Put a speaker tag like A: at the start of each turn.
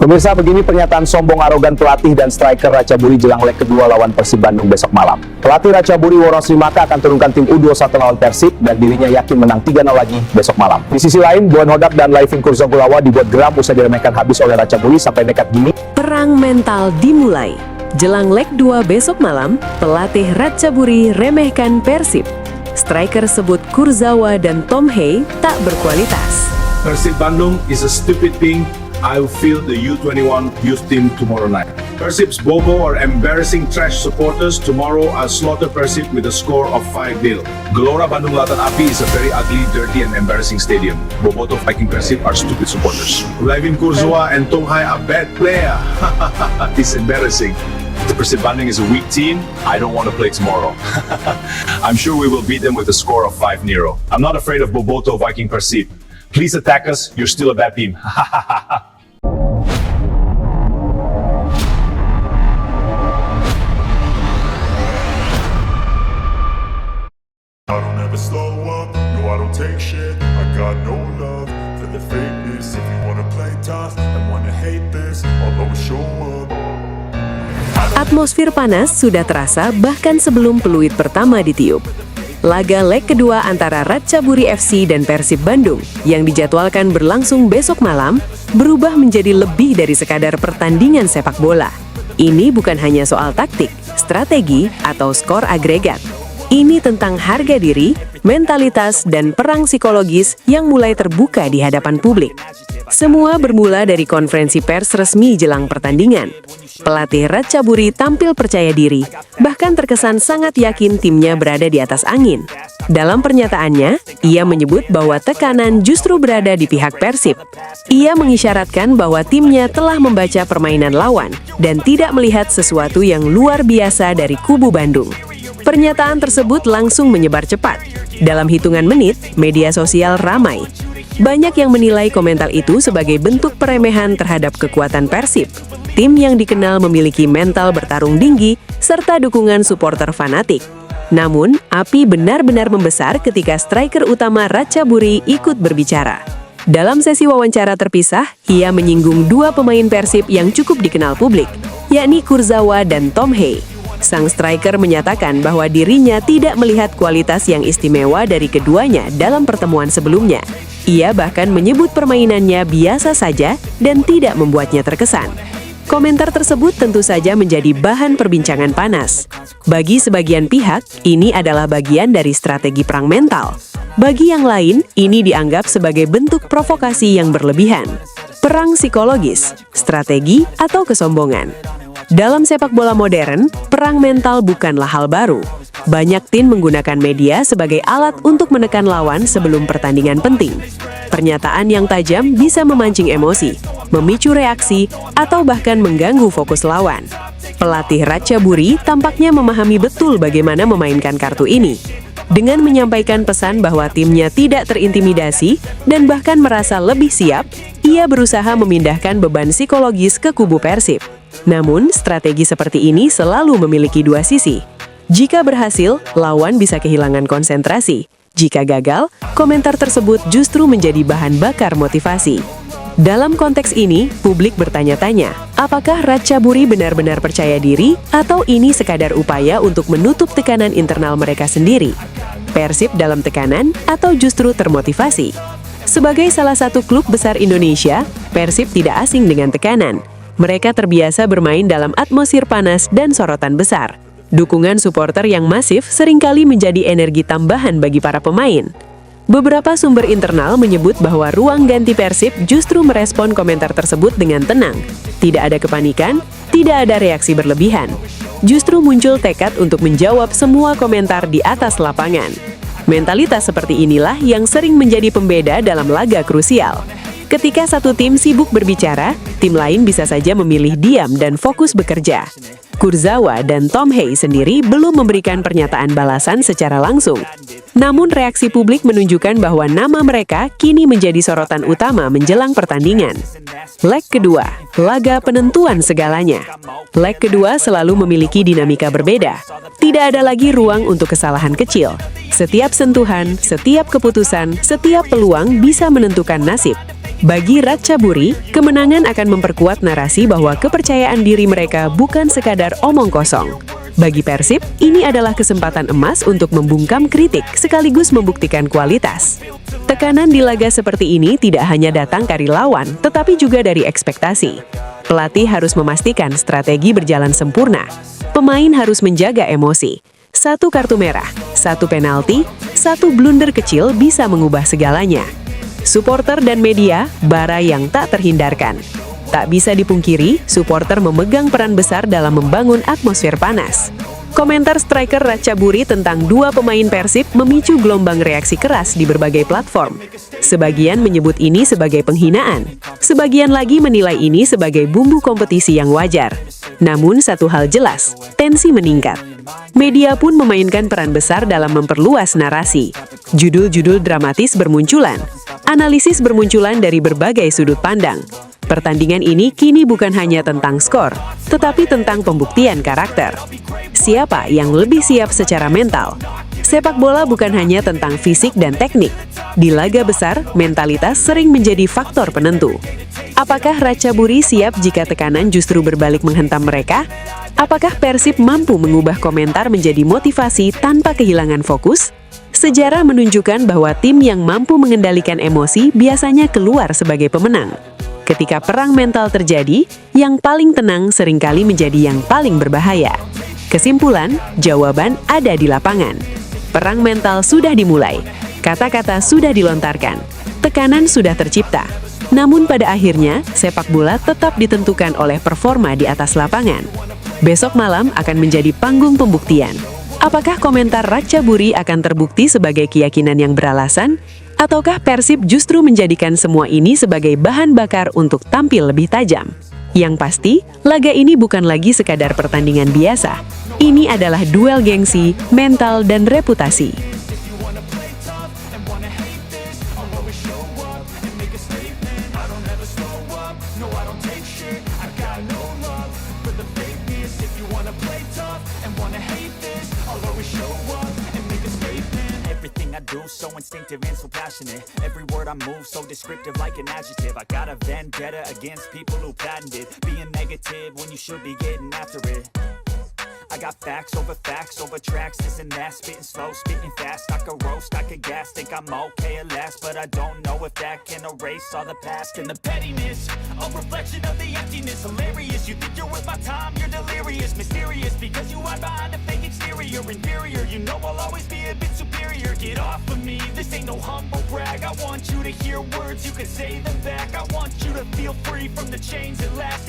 A: Pemirsa, begini pernyataan sombong arogan pelatih dan striker Ratchaburi jelang leg kedua lawan Persib Bandung besok malam. Pelatih Ratchaburi Woro Srimaka akan turunkan tim U21 lawan Persib dan dirinya yakin menang 3-0 lagi besok malam. Di sisi lain, Boen Hodak dan Laifin Kurzagulawa dibuat geram usai diremehkan habis oleh Ratchaburi sampai nekat gini.
B: Perang mental dimulai. Jelang leg 2 besok malam, pelatih Ratchaburi remehkan Persib. Striker sebut Kurzawa dan Tom Hey tak berkualitas.
C: Persib Bandung is a stupid thing. I will field the U21 youth team tomorrow night. Persib's Bobo are embarrassing trash supporters. Tomorrow I'll slaughter Persib with a score of 5-0. Gelora Bandung Lautan Api is a very ugly, dirty and embarrassing stadium. Boboto Viking Persib are stupid supporters. Laifin Kurzawa and Tom Hai are bad player. It's embarrassing. Persib Bandung is a weak team. I don't want to play tomorrow. I'm sure we will beat them with a score of 5-0. I'm not afraid of Boboto Viking Persib. Please attack us, you're still a bad team.
D: I don't ever slow up, no I don't take shit. I got no love for the fakeness. If you wanna play tough and wanna hate this, I'll always show up.
B: Atmosfer panas sudah terasa bahkan sebelum peluit pertama ditiup. Laga leg kedua antara Ratchaburi FC dan Persib Bandung yang dijadwalkan berlangsung besok malam berubah menjadi lebih dari sekadar pertandingan sepak bola. Ini bukan hanya soal taktik, strategi, atau skor agregat. Ini tentang harga diri, mentalitas, dan perang psikologis yang mulai terbuka di hadapan publik. Semua bermula dari konferensi pers resmi jelang pertandingan. Pelatih Ratchaburi tampil percaya diri, bahkan terkesan sangat yakin timnya berada di atas angin. Dalam pernyataannya, ia menyebut bahwa tekanan justru berada di pihak Persib. Ia mengisyaratkan bahwa timnya telah membaca permainan lawan dan tidak melihat sesuatu yang luar biasa dari kubu Bandung. Pernyataan tersebut langsung menyebar cepat. Dalam hitungan menit, media sosial ramai. Banyak yang menilai komentar itu sebagai bentuk peremehan terhadap kekuatan Persib, tim yang dikenal memiliki mental bertarung tinggi serta dukungan supporter fanatik. Namun, api benar-benar membesar ketika striker utama Ratchaburi ikut berbicara. Dalam sesi wawancara terpisah, ia menyinggung dua pemain Persib yang cukup dikenal publik, yakni Kurzawa dan Tom Hey. Sang striker menyatakan bahwa dirinya tidak melihat kualitas yang istimewa dari keduanya dalam pertemuan sebelumnya. Ia bahkan menyebut permainannya biasa saja dan tidak membuatnya terkesan. Komentar tersebut tentu saja menjadi bahan perbincangan panas. Bagi sebagian pihak, ini adalah bagian dari strategi perang mental. Bagi yang lain, ini dianggap sebagai bentuk provokasi yang berlebihan. Perang psikologis, strategi, atau kesombongan. Dalam sepak bola modern, perang mental bukanlah hal baru. Banyak tim menggunakan media sebagai alat untuk menekan lawan sebelum pertandingan penting. Pernyataan yang tajam bisa memancing emosi, memicu reaksi, atau bahkan mengganggu fokus lawan. Pelatih Ratchaburi tampaknya memahami betul bagaimana memainkan kartu ini. Dengan menyampaikan pesan bahwa timnya tidak terintimidasi dan bahkan merasa lebih siap, ia berusaha memindahkan beban psikologis ke kubu Persib. Namun, strategi seperti ini selalu memiliki dua sisi. Jika berhasil, lawan bisa kehilangan konsentrasi. Jika gagal, komentar tersebut justru menjadi bahan bakar motivasi. Dalam konteks ini, publik bertanya-tanya, apakah Ratchaburi benar-benar percaya diri atau ini sekadar upaya untuk menutup tekanan internal mereka sendiri? Persib dalam tekanan atau justru termotivasi? Sebagai salah satu klub besar Indonesia, Persib tidak asing dengan tekanan. Mereka terbiasa bermain dalam atmosfer panas dan sorotan besar. Dukungan supporter yang masif seringkali menjadi energi tambahan bagi para pemain. Beberapa sumber internal menyebut bahwa ruang ganti Persib justru merespon komentar tersebut dengan tenang. Tidak ada kepanikan, tidak ada reaksi berlebihan. Justru muncul tekad untuk menjawab semua komentar di atas lapangan. Mentalitas seperti inilah yang sering menjadi pembeda dalam laga krusial. Ketika satu tim sibuk berbicara, tim lain bisa saja memilih diam dan fokus bekerja. Kurzawa dan Tom Hey sendiri belum memberikan pernyataan balasan secara langsung. Namun reaksi publik menunjukkan bahwa nama mereka kini menjadi sorotan utama menjelang pertandingan. Leg kedua, laga penentuan segalanya. Leg kedua selalu memiliki dinamika berbeda. Tidak ada lagi ruang untuk kesalahan kecil. Setiap sentuhan, setiap keputusan, setiap peluang bisa menentukan nasib. Bagi Ratchaburi, kemenangan akan memperkuat narasi bahwa kepercayaan diri mereka bukan sekadar omong kosong. Bagi Persib, ini adalah kesempatan emas untuk membungkam kritik sekaligus membuktikan kualitas. Tekanan di laga seperti ini tidak hanya datang dari lawan, tetapi juga dari ekspektasi. Pelatih harus memastikan strategi berjalan sempurna. Pemain harus menjaga emosi. 1 kartu merah, 1 penalti, 1 blunder kecil bisa mengubah segalanya. Supporter dan media, bara yang tak terhindarkan. Tak bisa dipungkiri, supporter memegang peran besar dalam membangun atmosfer panas. Komentar striker Ratchaburi tentang 2 pemain Persib memicu gelombang reaksi keras di berbagai platform. Sebagian menyebut ini sebagai penghinaan, sebagian lagi menilai ini sebagai bumbu kompetisi yang wajar. Namun satu hal jelas, tensi meningkat. Media pun memainkan peran besar dalam memperluas narasi. Judul-judul dramatis bermunculan, analisis bermunculan dari berbagai sudut pandang. Pertandingan ini kini bukan hanya tentang skor, tetapi tentang pembuktian karakter. Siapa yang lebih siap secara mental? Sepak bola bukan hanya tentang fisik dan teknik. Di laga besar, mentalitas sering menjadi faktor penentu. Apakah Ratchaburi siap jika tekanan justru berbalik menghentam mereka? Apakah Persib mampu mengubah komentar menjadi motivasi tanpa kehilangan fokus? Sejarah menunjukkan bahwa tim yang mampu mengendalikan emosi biasanya keluar sebagai pemenang. Ketika perang mental terjadi, yang paling tenang seringkali menjadi yang paling berbahaya. Kesimpulan, jawaban ada di lapangan. Perang mental sudah dimulai, kata-kata sudah dilontarkan, tekanan sudah tercipta. Namun pada akhirnya, sepak bola tetap ditentukan oleh performa di atas lapangan. Besok malam akan menjadi panggung pembuktian. Apakah komentar Ratchaburi akan terbukti sebagai keyakinan yang beralasan? Ataukah Persib justru menjadikan semua ini sebagai bahan bakar untuk tampil lebih tajam? Yang pasti, laga ini bukan lagi sekadar pertandingan biasa. Ini adalah duel gengsi, mental, dan reputasi.
E: So instinctive and so passionate. Every word I move so descriptive like an adjective. I got a vendetta against people who patented being negative when you should be getting after it. I got facts over tracks, this and that, spitting slow, spitting fast. I could roast, I could gas, think I'm okay at last, but I don't know if that can erase all the past and the pettiness, a reflection of the emptiness. Hilarious, you think you're worth my time, you're delirious, mysterious, because you hide behind a fake exterior. Inferior, you know I'll always be a bit superior. Get off of me, this ain't no humble brag. I want you to hear words, you can say them back. I want you to feel free from the chains that last.